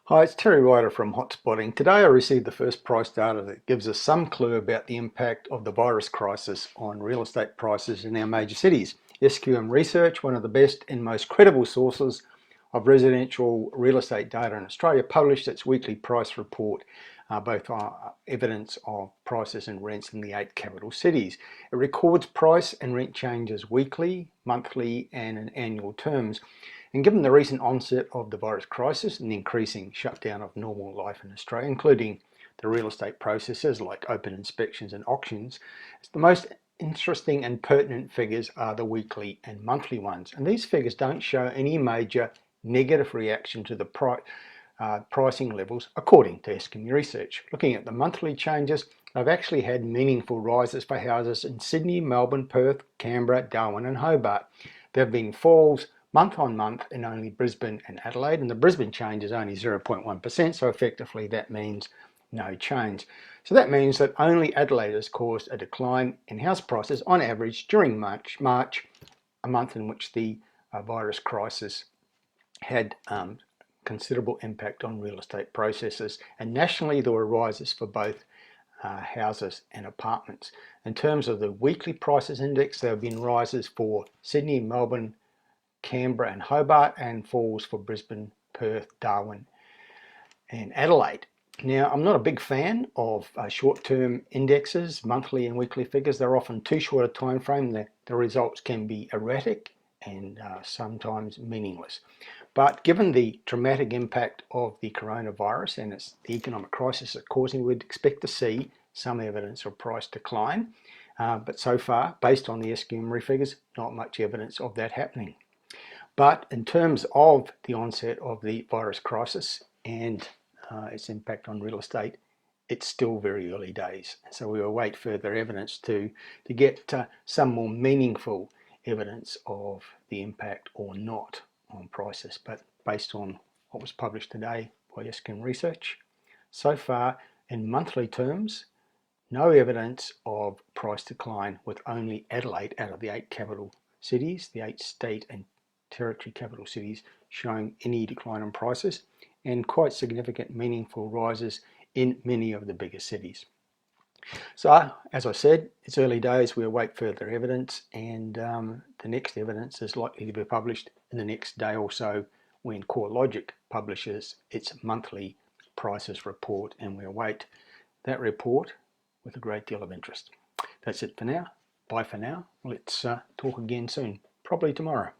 Hi, it's Terry Ryder from Hotspotting. Today I received the first price data that gives us some clue about the impact of the virus crisis on real estate prices in our major cities. SQM Research, one of the best and most credible sources of residential real estate data in Australia, published its weekly price report, both evidence of prices and rents in the 8 capital cities. It records price and rent changes weekly, monthly and in annual terms. And given the recent onset of the virus crisis and the increasing shutdown of normal life in Australia, including the real estate processes like open inspections and auctions, the most interesting and pertinent figures are the weekly and monthly ones. And these figures don't show any major negative reaction to the pricing levels according to SQM Research. Looking at the monthly changes, they've actually had meaningful rises for houses in Sydney, Melbourne, Perth, Canberra, Darwin and Hobart. There have been falls month on month in only Brisbane and Adelaide, and the Brisbane change is only 0.1%, so effectively that means no change. So that means that only Adelaide has caused a decline in house prices on average during March, a month in which the virus crisis had considerable impact on real estate processes. And nationally there were rises for both houses and apartments. In terms of the weekly prices index, there have been rises for Sydney, Melbourne, Canberra and Hobart, and falls for Brisbane, Perth, Darwin and Adelaide. Now, I'm not a big fan of short-term indexes, monthly and weekly figures. They're often too short a time frame. The results can be erratic and sometimes meaningless. But given the dramatic impact of the coronavirus and the economic crisis it's causing, we'd expect to see some evidence of price decline. But so far, based on the SQM figures, not much evidence of that happening. But in terms of the onset of the virus crisis and its impact on real estate, it's still very early days. So we await further evidence to get some more meaningful evidence of the impact or not on prices. But based on what was published today by SQM Research, so far in monthly terms, no evidence of price decline, with only Adelaide out of the 8 capital cities, the 8 state and territory capital cities, showing any decline in prices, and quite significant meaningful rises in many of the bigger cities. So as I said, it's early days. We await further evidence, and the next evidence is likely to be published in the next day or so when CoreLogic publishes its monthly prices report, and we await that report with a great deal of interest. That's it for now. Bye for now. Let's talk again soon, probably tomorrow.